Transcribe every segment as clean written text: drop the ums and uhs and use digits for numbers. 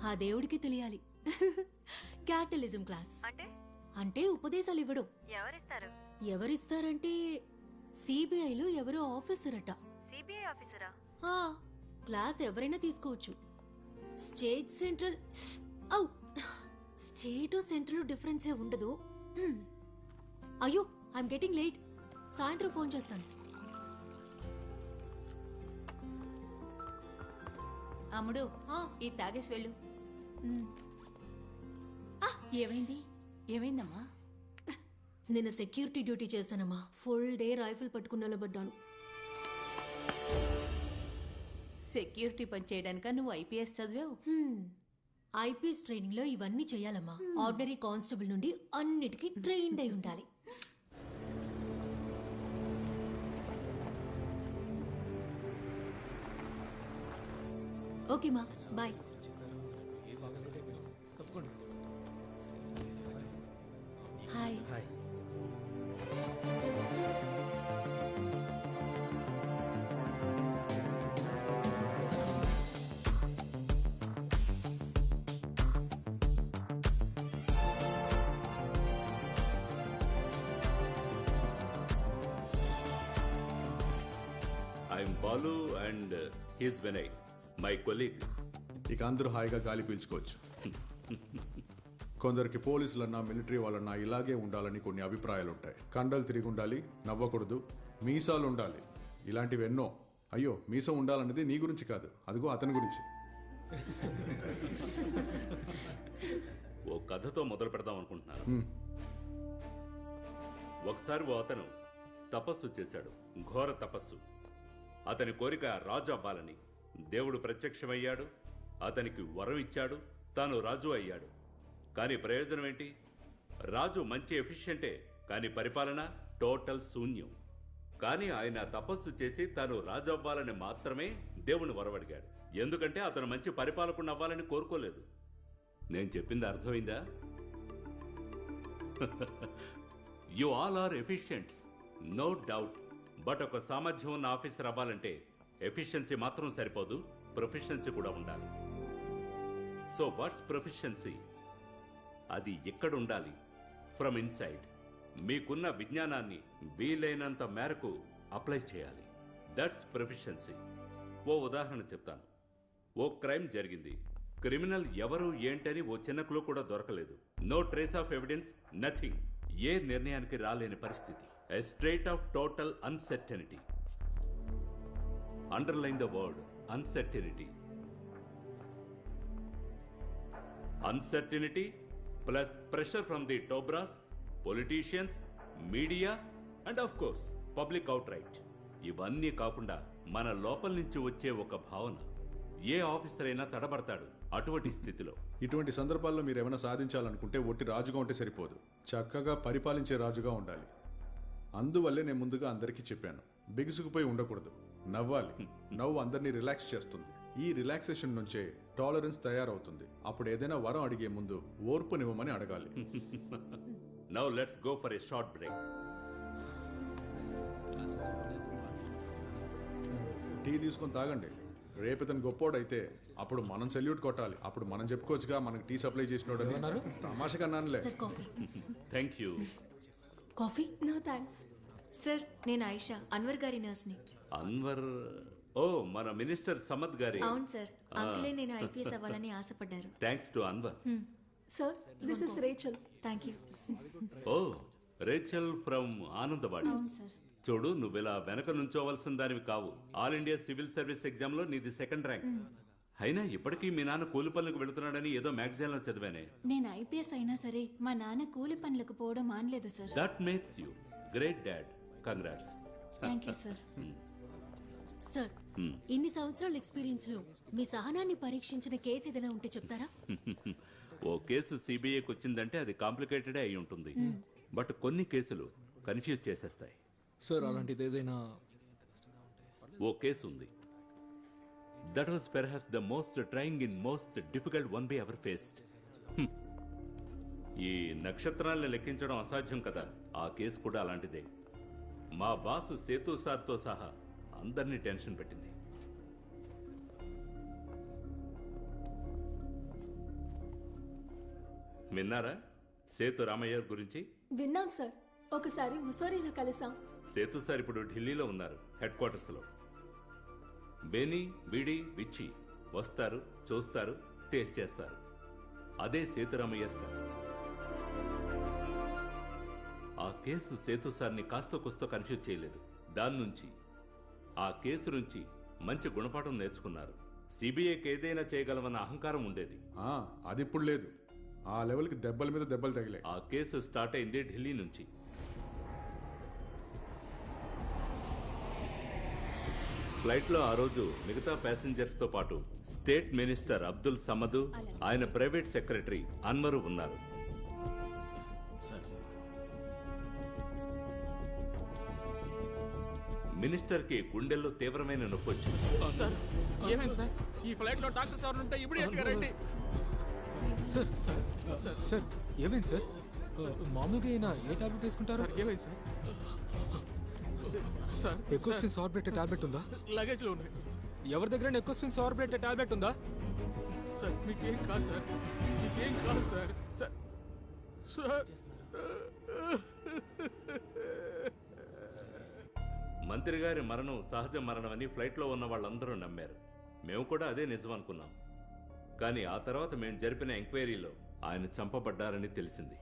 ఆ దేవుడికి తెలియాలి. క్యాటలిజం క్లాస్ అంటే ఉపదేశాలు ఇవ్వడం. ఎవరిస్తారంటే సిబిఐలో ఎవరో ఆఫీసర్ అట. క్లాస్ ఎవరైనా తీసుకోవచ్చు. స్టేట్ సెంట్రల్ స్టేట్ సెంట్రల్ డిఫరెన్సే ఉండదు. అయ్యో ఐఎమ్ గెటింగ్ లేట్. సాయంత్రం ఫోన్ చేస్తాను. అమ్ముడు ఈ తాగేసి వెళ్ళు. ఏమైందమ్మా? నిన్న సెక్యూరిటీ డ్యూటీ చేశానమ్మా. ఫుల్ డే రైఫిల్ పట్టుకుని నిలబడ్డాను. సెక్యూరిటీ పని చేయడానిక నువ్వు ఐపీఎస్ చదివావు? ఐపీఎస్ ట్రైనింగ్ లో ఇవన్నీ చేయాలమ్మా. ఆర్డినరీ కానిస్టేబుల్ నుండి అన్నిటికీ ట్రైన్డ్ అయి ఉండాలి. ఓకే మా, bye. Hi. I'm Balu and he's Vinay, my colleague. ఇక అందరూ హాయిగా గాలి పీల్చుకోవచ్చు. కొందరికి పోలీసులన్నా మిలిటరీ వాళ్ళన్నా ఇలాగే ఉండాలని కొన్ని అభిప్రాయాలు ఉంటాయి. కండలు తిరిగి ఉండాలి, నవ్వకూడదు, మీసాలు ఉండాలి, ఇలాంటివి ఎన్నో. అయ్యో మీసం ఉండాలన్నది నీ గురించి కాదు, అదిగో అతని గురించి. ఓ కథతో మొదలు పెడదాం అనుకుంటున్నాను. ఒకసారి ఓ అతను తపస్సు చేశాడు, ఘోర తపస్సు. అతని కోరిక రాజు అవ్వాలని. దేవుడు ప్రత్యక్షమయ్యాడు, అతనికి వరం ఇచ్చాడు, తాను రాజు అయ్యాడు. కానీ ప్రయోజనం ఏంటి? రాజు మంచి ఎఫిషియెంటే, కానీ పరిపాలన టోటల్ శూన్యం. కానీ ఆయన తపస్సు చేసి తాను రాజు అవ్వాలని మాత్రమే దేవుని వరమడిగాడు. ఎందుకంటే అతను మంచి పరిపాలకుడు అవ్వాలని కోరుకోలేదు. నేను చెప్పింది అర్థమైందా? You all are efficients, no doubt. But ఒక సామర్థ్యం ఉన్న ఆఫీసర్ అవ్వాలంటే ఎఫిషియన్సీ మాత్రం సరిపోదు, ప్రొఫిషియన్సీ కూడా ఉండాలి. So what's proficiency? అది ఎక్కడ ఉండాలి? From inside. మీకున్న విజ్ఞానాన్ని వీలైనంత మేరకు అప్లై చేయాలి. That's proficiency. ఓ ఉదాహరణ చెప్తాను. ఓ క్రైమ్ జరిగింది. క్రిమినల్ ఎవరు ఏంటని ఓ చిన్న క్లూ కూడా దొరకలేదు. No trace of evidence, nothing. ఏ నిర్ణయానికి రాలేని పరిస్థితి. A state of total uncertainty. Underline the word uncertainty. Uncertainty plus pressure from the top brass, politicians, media and of course public outright. ఇవన్నీ కాకుండా మన లోపల నుంచి వచ్చే ఒక భావన. ఏ ఆఫీసర్ అయినా తడబడతాడు అటువంటి స్థితిలో. ఇటువంటి సందర్భాల్లో మీరు ఏమైనా సాధించాలనుకుంటే ఒట్టి రాజుగా ఉంటే సరిపోదు, చక్కగా పరిపాలించే రాజుగా ఉండాలి. అందువల్లే నేను ముందుగా అందరికీ చెప్పాను, బిగుసుకుపోయి ఉండకూడదు, నవ్వాలి. నవ్వు అందరినీ రిలాక్స్ చేస్తుంది. ఈ రిలాక్సేషన్ నుంచే టాలరెన్స్ తయారవుతుంది. అప్పుడు ఏదైనా వరం అడిగే ముందు ఓర్పునివ్వమని అడగాలి. Now let's go for a short break. Tea తీసుకొని తాగండి. రేపు ఇతను గొప్పోడైతే అప్పుడు మనం సెల్యూట్ కొట్టాలి. అప్పుడు మనం చెప్పుకోవచ్చుగా మనకి టీ సప్లై చేసినోడు. తమాషకన్నానులే. Thank you. Coffee? No thanks sir. నేను ఆయిషా, అన్వర్ గారి నర్స్ని. అన్వర్? ఓ, మన మినిస్టర్ సమద్ గారి. అవును సార్, అంకులే నేను ఐపీఎస్ అవ్వాలని ఆశపడ్డారు. Thanks to Anwar. Sir this is Rachel. Thank you. ఓ, రేచల్ ఫ్రమ్ ఆనందవాడి. అవును సార్. చూడు, నువ్విలా వెనక నుంచోవలసిన దానివి కావు. All India civil service exam లో నీది 2nd ర్యాంక్. అయినా ఇప్పటికీ మీ నాన్న కూలి పనులకు వెళుతున్నాడని ఏదో మ్యాగజైన్ లో చదివానే. నేను ఐపీఎస్ అయినా సరే మా నాన్న కూలి పనులకు పోవడం మానలేదు sir. That makes you great dad. Congrats. Thank you sir. Sir, ఇన్ని సంవత్సరాల ఎక్స్పీరియన్స్ లో మీ సహనాన్ని పరీక్షించిన కేసు ఏదైనా ఉంటే చెప్తారా? ఓ కేసు సిబిఐకి వచ్చిందంటే అది కాంప్లికేటెడ్ అయి ఉంటుంది. బట్ కొన్ని కేసులు కన్ఫ్యూజ్ చేసేస్తాయి. సార్ అలాంటిది ఏదైనా? ఓ కేసు ఉంది. That was perhaps the most trying in most difficult one by ever faced. ఈ నక్షత్రాలను లెక్కించడం అసాధ్యం కదా. ఆ కేసు కూడా అలాంటిదే. మా బాసు సేతు సార్తో సహా అందరినీ టెన్షన్ పెట్టింది. విన్నారా సేతు రామయ్య గురించి? విన్నాం సార్. ఒకసారి ముసోరీలో కలిసాం. సేతు సార్ ఇప్పుడు ఢిల్లీలో ఉన్నారు, హెడ్ క్వార్టర్స్లో. బేనీ, బీడి, విచ్చి వస్తారు, చూస్తారు, తేల్చేస్తారు. అదే సేతురామయ్య సార్. ఆ కేసు సేతు సార్ని కాస్త కుస్తో కన్ఫ్యూజ్ చేయలేదు. దాని నుంచి, ఆ కేసు నుంచి మంచి గుణపాఠం నేర్చుకున్నారు. సిబిఐకి ఏదైనా చేయగలమన్న అహంకారం ఉండేది. అది ఇప్పుడు లేదు. ఆ లెవెల్కి దెబ్బల మీద దెబ్బలు తగిలాయి. ఆ కేసు స్టార్ట్ అయింది ఢిల్లీ నుంచి. ఫ్లైట్లో ఆ రోజు మిగతా ప్యాసింజర్స్తో పాటు స్టేట్ మినిస్టర్ అబ్దుల్ సమద్, ఆయన ప్రైవేట్ సెక్రటరీ అన్వరు ఉన్నారు. మినిస్టర్ కి గుండెల్లో తీవ్రమైన నొప్పి వచ్చింది. ఏమైంది సార్? ఈ ఫ్లైట్ లో డాక్టర్ సార్ ఉంటే ఇమిడియట్ గా రండి. సార్ సార్ ఏమైంది సార్? మామూలుగా అయినా ఏ టాబ్లెట్ వేసుకుంటారు? ఏమైంది sir? Sir Ecosprin sorbate tablet ఉందా? లగేజ్ లో ఉన్నాయి. ఎవరి దగ్గర ఎకోస్పిన్ సార్బేట్ టాబ్లెట్ ఉందా? సార్ మీకేం కాదు సార్, మీకేం కాదు సార్. సార్ సార్ మంత్రి గారి మరణం సహజ మరణమని ఫ్లైట్లో ఉన్న వాళ్ళందరూ నమ్మారు. మేము కూడా అదే నిజం అనుకున్నాం. కానీ ఆ తర్వాత మేము జరిపిన ఎంక్వైరీలో ఆయన చంపబడ్డారని తెలిసింది.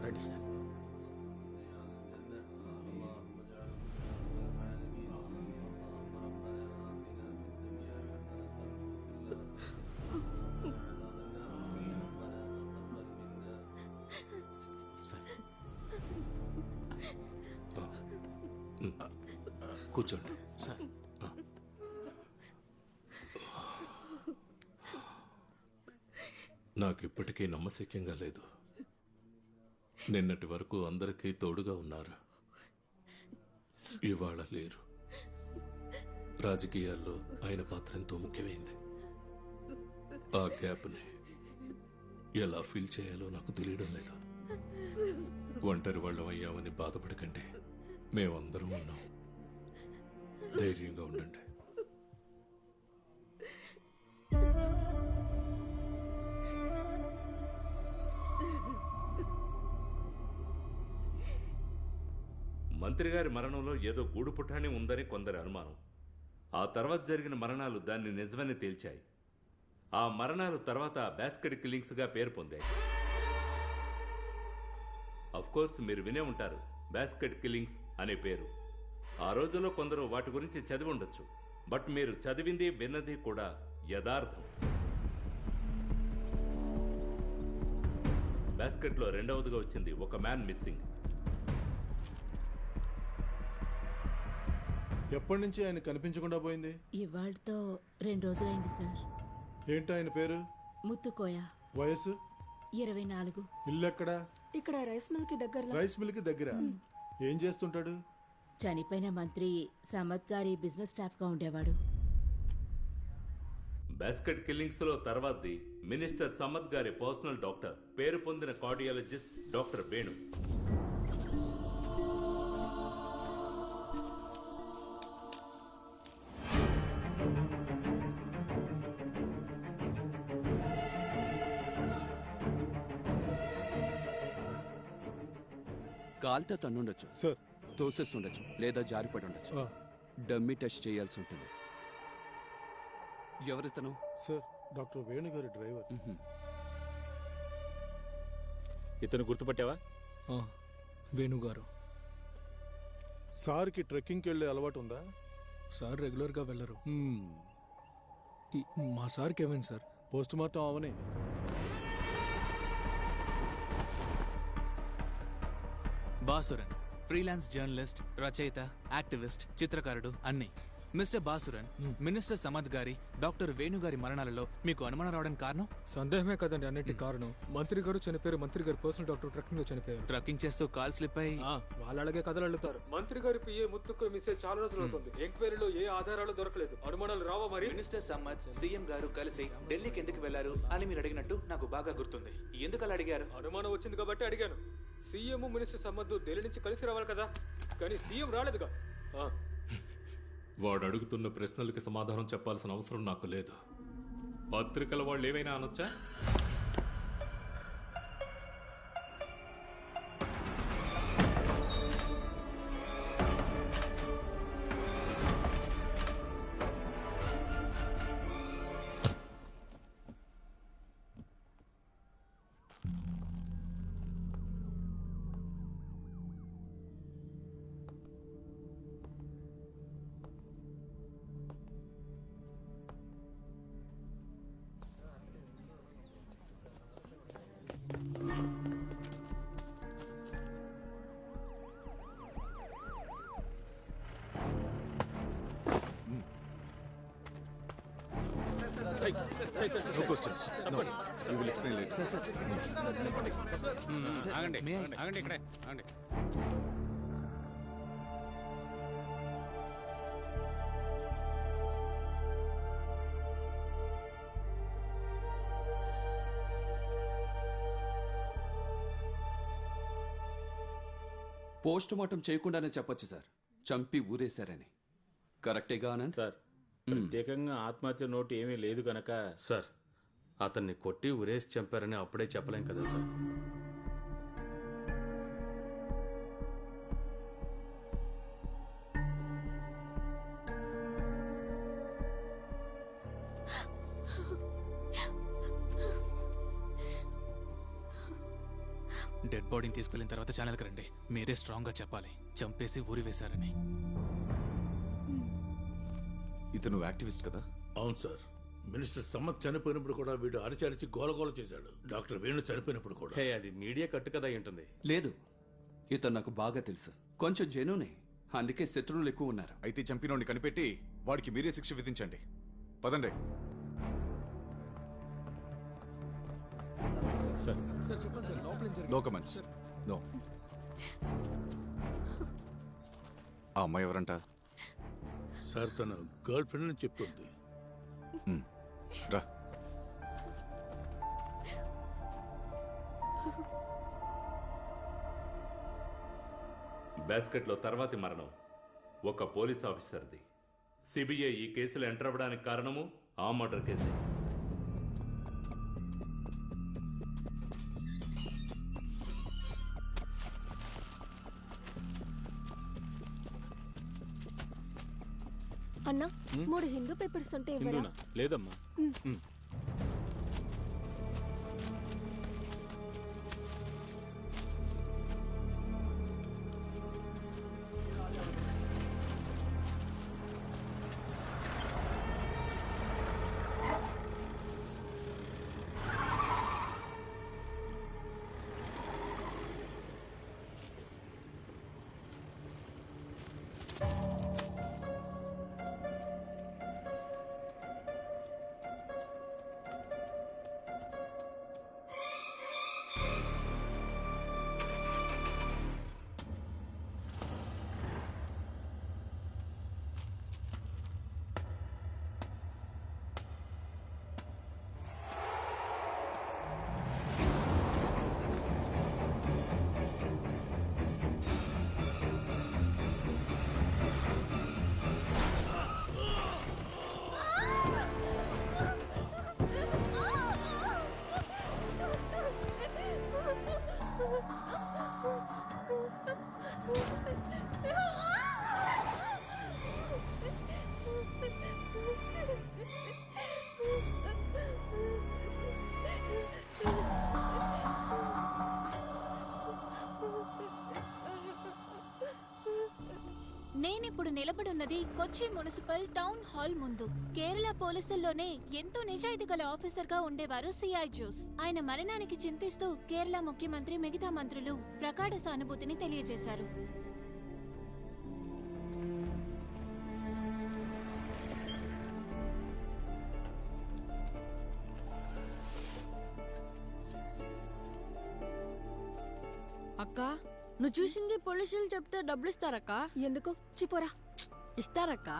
రండి సార్. కూర్చోండి. సార్ నాకు ఇప్పటికీ నమ్మశక్యంగా లేదు. నిన్నటి వరకు అందరికీ తోడుగా ఉన్నారు, ఇవాళ లేరు. రాజకీయాల్లో ఆయన పాత్ర ఎంతో ముఖ్యమైంది. ఆ గ్యాప్ని ఎలా ఫిల్ చేయాలో నాకు తెలియడం లేదు. ఒంటరి వాళ్ళం అయ్యామని బాధపడకండి, మేమందరం ఉన్నాం. ధైర్యంగా ఉండండి. మంత్రి గారి మరణంలో ఏదో గూడు పుఠాని ఉందని కొందరి అనుమానం. ఆ తర్వాత జరిగిన మరణాలు దాన్ని నిజమని తేల్చాయి. ఆ మరణాలు తర్వాత బాస్కెట్ కిల్లింగ్స్గా పేరు పొందాయి. అఫ్కోర్స్ మీరు వినే ఉంటారు బాస్కెట్ కిల్లింగ్స్ అనే పేరు. ఆ రోజుల్లో కొందరు వాటి గురించి చదివి ఉండొచ్చు. బట్ మీరు చదివింది విన్నది కూడా యథార్థం. బాస్కెట్లో రెండవదిగా వచ్చింది ఒక మ్యాన్ మిస్సింగ్. ఎప్పటి నుంచి ఆయన కనిపించకుండా పోయింది? ఇవాళతో 2 రోజులైంది సార్. ఏంటి ఆయన పేరు? ముత్తుకోయ. వయసు? 24. ఇల్లు ఎక్కడా? ఇక్కడ రైస్ మిల్ కి దగ్గరలో. రైస్ మిల్ కి దగ్గర. ఏం చేస్తుంటాడు? చనిపోయిన మంత్రి సమద్ గారి బిజినెస్ స్టాఫ్ గా ఉండేవాడు. బాస్కెట్ కిల్లింగ్స్ లో తర్వాతది మినిస్టర్ సమద్ గారి పర్సనల్ డాక్టర్, పేరు పొందిన కార్డియాలజిస్ట్ డాక్టర్ వేణు. కాల్తో తన్నుండొచ్చు సార్, తోసేసి ఉండొచ్చు, లేదా జారిపడి ఉండొచ్చు. డమ్మీ టెస్ట్ చేయాల్సి ఉంటుంది. ఎవరితను? సార్, డాక్టర్ వేణు గారి డ్రైవర్. ఇతను గుర్తుపట్టావా? వేణుగారు. సార్కి ట్రెక్కింగ్కి వెళ్ళే అలవాటు ఉందా? సార్ రెగ్యులర్గా వెళ్ళరు. మా సార్కి ఏమైంది సార్? పోస్ట్ మార్టం అవని. బాసురన్ ఫ్రీలాన్స్ జర్నలిస్ట్, రచయిత, యాక్టివిస్ట్, చిత్రకారుడు, అన్ని. మిస్టర్ బాసురన్, మినిస్టర్ సమద్ గారి, డాక్టర్ వేణు గారి మరణాలలో మీకు అనుమానం రావడానికి కారణం? సందేహమే కదండి అన్నిటికీ కారణం. మంత్రి గారు చనిపోయారు. మంత్రి గారు పర్సనల్ డాక్టర్ ట్రక్కింగ్ లో చనిపోయారు. ట్రక్కింగ్ చేస్తూ కాల్ స్లిప్ అయి వాళ్ళు అలాగే కథలు అల్లుతారు. మంత్రి గారి పిఏ ముత్తుకు మిస్ అయ్యి చాలా రోజులు అవుతుంది. ఎంక్వైరీలో ఏ ఆధారాలు దొరకలేదు. అనుమానాలు రావా మరి? మినిస్టర్ సమద్, సీఎం గారు కలిసి ఢిల్లీకి ఎందుకు వెళ్లారు అని మీరు అడిగినట్టు నాకు బాగా గుర్తుంది. ఎందుకు అలా అడిగారు? అనుమానం వచ్చింది కాబట్టి అడిగాను. సీఎం మినిస్టర్ సమ్మద్దు ఢిల్లీ నుంచి కలిసి రావాలి కదా, కానీ సీఎం రాలేదుగా. వాడు అడుగుతున్న ప్రశ్నలకి సమాధానం చెప్పాల్సిన అవసరం నాకు లేదు. పత్రికల వాళ్ళు ఏమైనా అనొచ్చా? No questions. No. You will explain later. Sir. ఆగండి ఇక్కడే ఆగండి. పోస్ట్ మార్టం చేయకుండానే చెప్పొచ్చు సార్, చంపి ఊరేశారని. కరెక్టేగా ఆనంద్? సార్, ప్రత్యేకంగా ఆత్మహత్య నోటు ఏమీ లేదు కనుక. సార్, అతన్ని కొట్టి ఉరేసి చంపారని అప్పుడే చెప్పలేం కదా సార్. డెడ్ బాడీని తీసుకెళ్లిన తర్వాత ఛానల్కి రండి. మీరే స్ట్రాంగ్ గా చెప్పాలి చంపేసి ఊరి వేశారని. ఇతను యాక్టివిస్ట్ కదా? అవును సార్. మినిస్టర్ సమ్మత్ చనిపోయినప్పుడు కూడా వీడు అరిచి గోలగోల చేశాడు. డాక్టర్ వేణు చనిపోయినప్పుడు కూడా. అది మీడియా కట్టు కదా ఉంటుంది. లేదు, ఇతను నాకు బాగా తెలుసు. కొంచెం జెన్యూనే, అందుకే శత్రువులు ఎక్కువ ఉన్నారు. అయితే చంపినోడిని కనిపెట్టి వాడికి మీరే శిక్ష విధించండి. పదండి. No comments. నో. ఆ అమ్మాయి ఎవరంట? సార్, తన గర్ల్ ఫ్రెండ్ అని చెప్తుంది. రా. బాస్కెట్లో తర్వాతి మరణం ఒక పోలీస్ ఆఫీసర్ది. సిబిఐ ఈ కేసులో ఎంటర్ అవ్వడానికి కారణము ఆ మర్డర్ కేసే. అన్నా, 3 హిందూ పేపర్స్ ఉంటే ఇవ్వరా? లేదమ్మా. నేనిప్పుడు నిలబడున్నది కొచ్చి మున్సిపల్ టౌన్ హాల్ ముందు. కేరళ పోలీసుల్లోనే ఎంతో నిజాయితీ గల ఆఫీసర్ గా ఉండేవారు సిఐ జోస్. ఆయన మరణానికి చింతిస్తూ కేరళ ముఖ్యమంత్రి మిగతా మంత్రులు ప్రగాఢ సానుభూతిని తెలియజేశారు. అక్క నువ్వు చూసింది పోలీసులు చెప్తే డబ్బులు ఇస్తారక్క? ఎందుకు? చిపోరా. ఇస్తారక్క.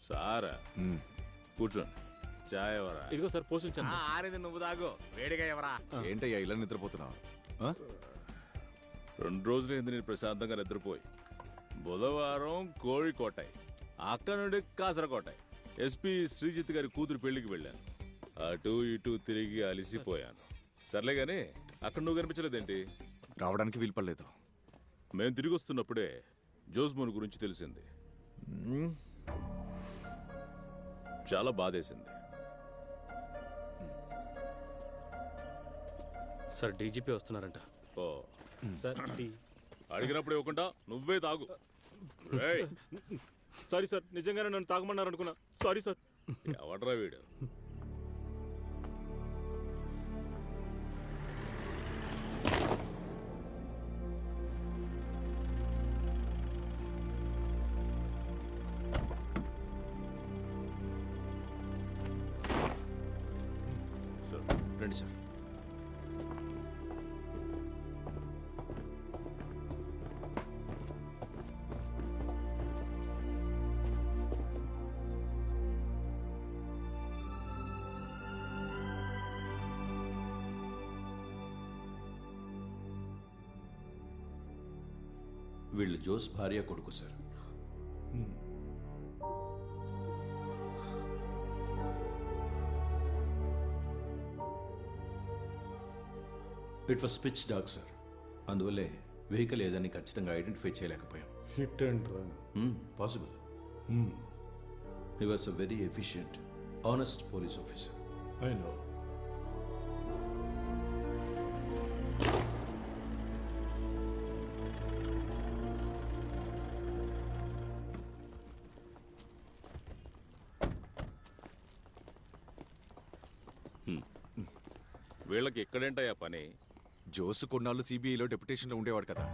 సారా కూర్చోండి. చాయ్ ఎవరా? ఇదిగో సార్ పోషించాను. ఆరేది నువ్వు దాగు, వేడిగా ఎవరా? ఏంటయ్యా ఇలా నిద్రపోతున్నావు? 2 రోజులైంది నేను ప్రశాంతంగా నిద్రపోయి. బుధవారం కోഴിకోటాయి, అక్కడ నుండి కాసరకోటాయి. ఎస్పీ శ్రీజిత్ గారి కూతురు పెళ్లికి వెళ్ళాను. అటు ఇటు తిరిగి అలిసిపోయాను. సర్లే గాని అక్కడ నువ్వు కనిపించలేదేంటి? రావడానికి వీలుపడలేదు. మేము తిరిగి వస్తున్నప్పుడే జోస్మోన్ గురించి తెలిసింది. చాలా బాధేసింది. సార్ డీజీపీ వస్తున్నారంట. ఓ సార్ అడిగినప్పుడు ఇవ్వకుండా నువ్వే తాగు. సారీ సార్, నిజంగానే నన్ను తాగమన్నారు అనుకున్నా. Sorry sir. ఎవడ్రా వీడు? రండి సార్. వీళ్ళు జోస్ భార్య కొడుకు sir. It was pitch dark sir. అందువల్లే వెహికల్ ఏదని ఖచ్చితంగా ఐడెంటిఫై చేయలేకపోయాం. Hit and run possible. He was a very efficient, honest police officer. I know. వీళ్ళకి ఎక్కడేంటయ్యా పని? జోసు కొన్నాళ్ళు సిబిఐలో డెప్యుటేషన్లో ఉండేవాడు కదా.